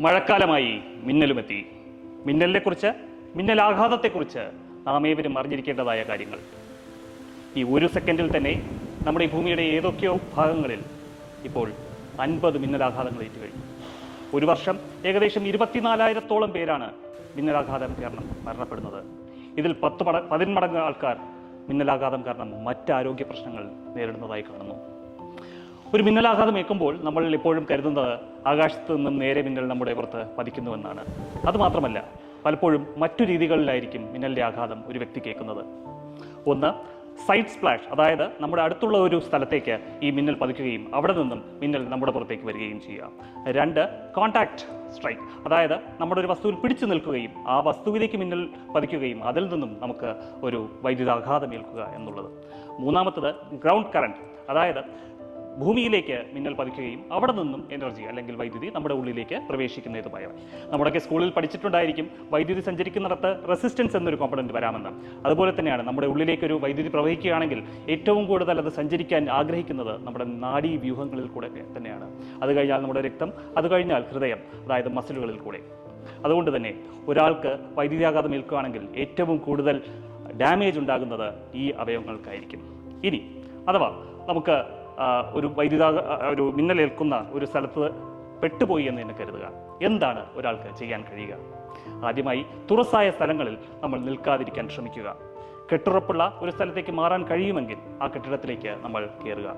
മഴക്കാലമായി മിന്നലുമെത്തി. മിന്നലിനെക്കുറിച്ച്, മിന്നലാഘാതത്തെക്കുറിച്ച് നാം ഏവരും അറിഞ്ഞിരിക്കേണ്ടതായ കാര്യങ്ങൾ. ഈ ഒരു സെക്കൻഡിൽ തന്നെ നമ്മുടെ ഈ ഭൂമിയുടെ ഏതൊക്കെയോ ഭാഗങ്ങളിൽ ഇപ്പോൾ 50 മിന്നലാഘാതങ്ങൾ ഏറ്റുകഴിഞ്ഞു. ഒരു വർഷം ഏകദേശം 24,000-ഓളം പേരാണ് മിന്നലാഘാതം കാരണം മരണപ്പെടുന്നത്. ഇതിൽ 10 മടങ്ങ് ആൾക്കാർ മിന്നലാഘാതം കാരണം മറ്റാരോഗ്യ പ്രശ്നങ്ങൾ നേരിടുന്നതായി കാണുന്നു. ഒരു മിന്നലാഘാതം ഏൽക്കുമ്പോൾ നമ്മൾ എപ്പോഴും കരുതുന്നത് ആകാശത്ത് നിന്നും നേരെ മിന്നൽ നമ്മുടെ പുറത്ത് പതിക്കുന്നുവെന്നാണ്. അതുമാത്രമല്ല, പലപ്പോഴും മറ്റു രീതികളിലായിരിക്കും മിന്നലിൻ്റെ ആഘാതം ഒരു വ്യക്തി കേൾക്കുന്നത്. ഒന്ന്, സൈഡ് സ്പ്ലാഷ്, അതായത് നമ്മുടെ അടുത്തുള്ള ഒരു സ്ഥലത്തേക്ക് ഈ മിന്നൽ പതിക്കുകയും അവിടെ നിന്നും മിന്നൽ നമ്മുടെ പുറത്തേക്ക് വരികയും ചെയ്യുക. 2, കോൺടാക്റ്റ് സ്ട്രൈക്ക്, അതായത് നമ്മുടെ ഒരു വസ്തുവിൽ പിടിച്ചു നിൽക്കുകയും ആ വസ്തുവിലേക്ക് മിന്നൽ പതിക്കുകയും അതിൽ നിന്നും നമുക്ക് ഒരു വൈദ്യുതാഘാതം ഏൽക്കുക എന്നുള്ളത്. മൂന്നാമത്തത് ഗ്രൗണ്ട് കറണ്ട്, അതായത് ഭൂമിയിലേക്ക് മിന്നൽ പതിക്കുകയും അവിടെ നിന്നും എനർജി അല്ലെങ്കിൽ വൈദ്യുതി നമ്മുടെ ഉള്ളിലേക്ക് പ്രവേശിക്കുന്നതുമായ. നമ്മുടെയൊക്കെ സ്കൂളിൽ പഠിച്ചിട്ടുണ്ടായിരിക്കും വൈദ്യുതി സഞ്ചരിക്കുന്നിടത്ത് റെസിസ്റ്റൻസ് എന്നൊരു കോമ്പണന്റ് വരാമെന്ന്. അതുപോലെ തന്നെയാണ് നമ്മുടെ ഉള്ളിലേക്ക് ഒരു വൈദ്യുതി പ്രവഹിക്കുകയാണെങ്കിൽ ഏറ്റവും കൂടുതൽ അത് സഞ്ചരിക്കാൻ ആഗ്രഹിക്കുന്നത് നമ്മുടെ നാഡീ വ്യൂഹങ്ങളിൽ കൂടെ തന്നെയാണ്. അത് കഴിഞ്ഞാൽ നമ്മുടെ രക്തം, അത് കഴിഞ്ഞാൽ ഹൃദയം, അതായത് മസിലുകളിൽ കൂടെ. അതുകൊണ്ട് തന്നെ ഒരാൾക്ക് വൈദ്യുതിയാഘാതം ഏൽക്കുകയാണെങ്കിൽ ഏറ്റവും കൂടുതൽ ഡാമേജ് ഉണ്ടാകുന്നത് ഈ അവയവങ്ങൾക്കായിരിക്കും. ഇനി അഥവാ നമുക്ക് ഒരു മിന്നലേൽക്കുന്ന ഒരു സ്ഥലത്ത് പെട്ടുപോയി എന്ന് തന്നെ കരുതുക. എന്താണ് ഒരാൾക്ക് ചെയ്യാൻ കഴിയുക? ആദ്യമായി തുറസായ സ്ഥലങ്ങളിൽ നമ്മൾ നിൽക്കാതിരിക്കാൻ ശ്രമിക്കുക. കെട്ടുറപ്പുള്ള ഒരു സ്ഥലത്തേക്ക് മാറാൻ കഴിയുമെങ്കിൽ ആ കെട്ടിടത്തിലേക്ക് നമ്മൾ കയറുക.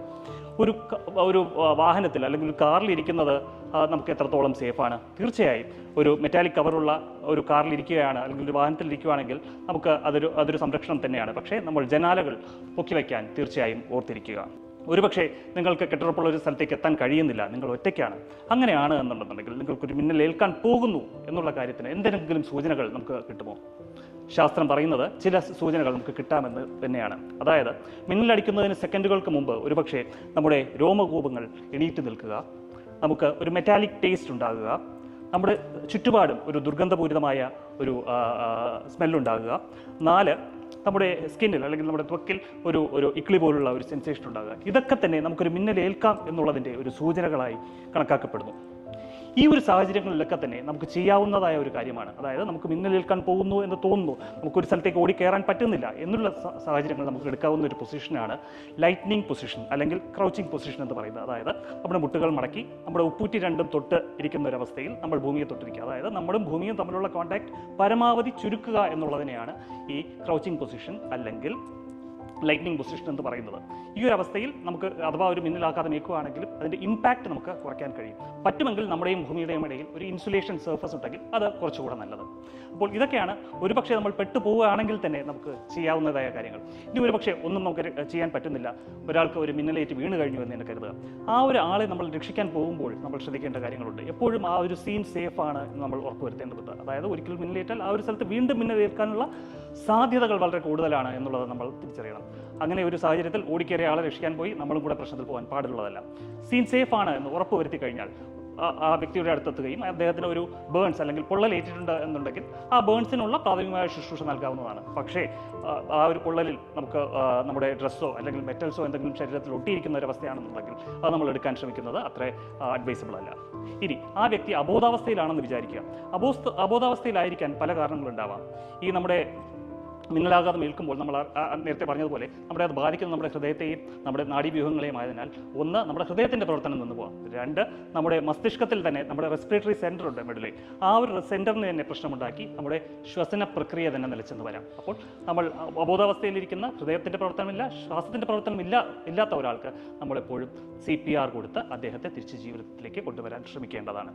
ഒരു വാഹനത്തിൽ അല്ലെങ്കിൽ ഒരു കാറിൽ ഇരിക്കുന്നത് നമുക്ക് എത്രത്തോളം സേഫാണ്? തീർച്ചയായും ഒരു മെറ്റാലിക് കവറുള്ള ഒരു കാറിൽ ഇരിക്കുകയാണ് അല്ലെങ്കിൽ ഒരു വാഹനത്തിൽ ഇരിക്കുകയാണെങ്കിൽ നമുക്ക് അതൊരു സംരക്ഷണം തന്നെയാണ്. പക്ഷേ നമ്മൾ ജനാലകൾ പൊക്കി വയ്ക്കാൻ തീർച്ചയായും ഓർത്തിരിക്കുക. ഒരുപക്ഷെ നിങ്ങൾക്ക് കെട്ടുറപ്പുള്ള ഒരു സ്ഥലത്തേക്ക് എത്താൻ കഴിയുന്നില്ല, നിങ്ങൾ ഒറ്റയ്ക്കാണ്. അങ്ങനെയാണ് എന്നുണ്ടെന്നുണ്ടെങ്കിൽ നിങ്ങൾക്കൊരു മിന്നൽ ഏൽക്കാൻ പോകുന്നു എന്നുള്ള കാര്യത്തിന് എന്തെങ്കിലും സൂചനകൾ നമുക്ക് കിട്ടുമോ? ശാസ്ത്രം പറയുന്നത് ചില സൂചനകൾ നമുക്ക് കിട്ടാമെന്ന് തന്നെയാണ്. അതായത് മിന്നലടിക്കുന്നതിന് സെക്കൻഡുകൾക്ക് മുമ്പ് ഒരുപക്ഷെ നമ്മുടെ രോമകൂപങ്ങൾ എണീറ്റ് നിൽക്കുക, നമുക്ക് ഒരു മെറ്റാലിക് ടേസ്റ്റ് ഉണ്ടാകുക, നമ്മുടെ ചുറ്റുപാടും ഒരു ദുർഗന്ധപൂരിതമായ ഒരു സ്മെല്ലുണ്ടാകുക. 4, നമ്മുടെ സ്കിന്നിൽ അല്ലെങ്കിൽ നമ്മുടെ ത്വക്കിൽ ഒരു ഇക്ലി പോലുള്ള ഒരു സെൻസേഷൻ ഉണ്ടാകുക. ഇതൊക്കെ തന്നെ നമുക്കൊരു മിന്നലേൽക്കാം എന്നുള്ളതിൻ്റെ ഒരു സൂചനകളായി കണക്കാക്കപ്പെടുന്നു. ഈ ഒരു സാഹചര്യങ്ങളിലൊക്കെ തന്നെ നമുക്ക് ചെയ്യാവുന്നതായ ഒരു കാര്യമാണ്. അതായത് നമുക്ക് മിന്നലേൽക്കാൻ പോകുന്നു എന്ന് തോന്നുന്നു, നമുക്കൊരു സ്ഥലത്തേക്ക് ഓടിക്കയറാൻ പറ്റുന്നില്ല എന്നുള്ള സാഹചര്യങ്ങൾ നമുക്ക് എടുക്കാവുന്ന ഒരു പൊസിഷനാണ് ലൈറ്റ്നിങ് പൊസിഷൻ അല്ലെങ്കിൽ ക്രൗച്ചിങ് പൊസിഷൻ എന്ന് പറയുന്നത്. അതായത് നമ്മുടെ മുട്ടുകൾ മടക്കി നമ്മുടെ ഉപ്പൂറ്റി രണ്ടും തൊട്ട് ഇരിക്കുന്ന ഒരവസ്ഥയിൽ നമ്മൾ ഭൂമിയെ തൊട്ടിരിക്കുക. അതായത് നമ്മളും ഭൂമിയും തമ്മിലുള്ള കോൺടാക്ട് പരമാവധി ചുരുക്കുക എന്നുള്ളതിനെയാണ് ഈ ക്രൗച്ചിങ് പൊസിഷൻ അല്ലെങ്കിൽ ലൈറ്റ്നിങ് പൊസിഷൻ എന്ന് പറയുന്നത്. ഈ ഒരു അവസ്ഥയിൽ നമുക്ക് അഥവാ ഒരു മിന്നലാഘാതം ഏൽക്കുകയാണെങ്കിലും അതിൻ്റെ ഇമ്പാക്റ്റ് നമുക്ക് കുറയ്ക്കാൻ കഴിയും. പറ്റുമെങ്കിൽ നമ്മുടെയും ഭൂമിയുടെയും ഇടയിൽ ഒരു ഇൻസുലേഷൻ സർഫസ് ഉണ്ടെങ്കിൽ അത് കുറച്ചുകൂടെ നല്ലത്. അപ്പോൾ ഇതൊക്കെയാണ് ഒരുപക്ഷെ നമ്മൾ പെട്ടുപോവുകയാണെങ്കിൽ തന്നെ നമുക്ക് ചെയ്യാവുന്നതായ കാര്യങ്ങൾ. ഇനി ഒരുപക്ഷെ ഒന്നും നമുക്ക് ചെയ്യാൻ പറ്റുന്നില്ല, ഒരാൾക്ക് ഒരു മിന്നലേറ്റ് വീണ് കഴിഞ്ഞു എന്ന് തന്നെ കരുതുക. ആ ഒരു ആളെ നമ്മൾ രക്ഷിക്കാൻ പോകുമ്പോൾ നമ്മൾ ശ്രദ്ധിക്കേണ്ട കാര്യങ്ങളുണ്ട്. എപ്പോഴും ആ ഒരു സീൻ സേഫാണ് എന്ന് നമ്മൾ ഉറപ്പുവരുത്തേണ്ടതുണ്ട്. അതായത് ഒരിക്കലും മിന്നലേറ്റാൽ ആ ഒരു സ്ഥലത്ത് വീണ്ടും മിന്നലേൽക്കാനുള്ള സാധ്യതകൾ വളരെ കൂടുതലാണ് എന്നുള്ളത് നമ്മൾ തിരിച്ചറിയണം. അങ്ങനെ ഒരു സാഹചര്യത്തിൽ ഓടിക്കേറിയ ആളെ രക്ഷിക്കാൻ പോയി നമ്മളും കൂടെ പ്രശ്നത്തിൽ പോകാൻ പാടുള്ളതല്ല. സീൻ സേഫാണ് എന്ന് ഉറപ്പ് വരുത്തി കഴിഞ്ഞാൽ ആ വ്യക്തിയുടെ അടുത്തെത്തുകയും അദ്ദേഹത്തിന് ഒരു ബേൺസ് അല്ലെങ്കിൽ പൊള്ളലേറ്റിട്ടുണ്ട് എന്നുണ്ടെങ്കിൽ ആ ബേൺസിനുള്ള പ്രാഥമികമായ ശുശ്രൂഷ നൽകാവുന്നതാണ്. പക്ഷേ ആ ഒരു പൊള്ളലിൽ നമുക്ക് നമ്മുടെ ഡ്രസ്സോ അല്ലെങ്കിൽ മെറ്റൽസോ എന്തെങ്കിലും ശരീരത്തിൽ ഒട്ടിയിരിക്കുന്ന ഒരു അവസ്ഥയാണെന്നുണ്ടെങ്കിൽ അത് നമ്മൾ എടുക്കാൻ ശ്രമിക്കുന്നത് അത്ര അഡ്വൈസബിൾ അല്ല. ഇനി ആ വ്യക്തി അബോധാവസ്ഥയിലാണെന്ന് വിചാരിക്കുക. അബോധാവസ്ഥയിലായിരിക്കാൻ പല കാരണങ്ങളുണ്ടാവാം. ഈ നമ്മുടെ മിന്നലാഘാതം ഏൽക്കുമ്പോൾ നമ്മൾ നേരത്തെ പറഞ്ഞതുപോലെ അത് ബാധിക്കുന്നത് നമ്മുടെ ഹൃദയത്തെയും നമ്മുടെ നാഡീവ്യൂഹങ്ങളെയും ആയതിനാൽ 1, നമ്മുടെ ഹൃദയത്തിൻ്റെ പ്രവർത്തനം നിന്ന് പോകാം. 2, നമ്മുടെ മസ്തിഷ്കത്തിൽ തന്നെ നമ്മുടെ റെസ്പിറേറ്ററി സെൻറ്റർ ഉണ്ട് മിഡിലിൽ, ആ ഒരു സെൻറ്ററിന് തന്നെ പ്രശ്നമുണ്ടാക്കി നമ്മുടെ ശ്വസന പ്രക്രിയ തന്നെ നിലച്ചെന്ന് വരാം. അപ്പോൾ നമ്മൾ അബോധാവസ്ഥയിലിരിക്കുന്ന ഹൃദയത്തിൻ്റെ പ്രവർത്തനമില്ല, ശ്വാസത്തിൻ്റെ ഇല്ലാത്ത ഒരാൾക്ക് നമ്മളെപ്പോഴും CPR കൊടുത്ത് അദ്ദേഹത്തെ തിരിച്ച് ജീവിതത്തിലേക്ക് കൊണ്ടുവരാൻ ശ്രമിക്കേണ്ടതാണ്.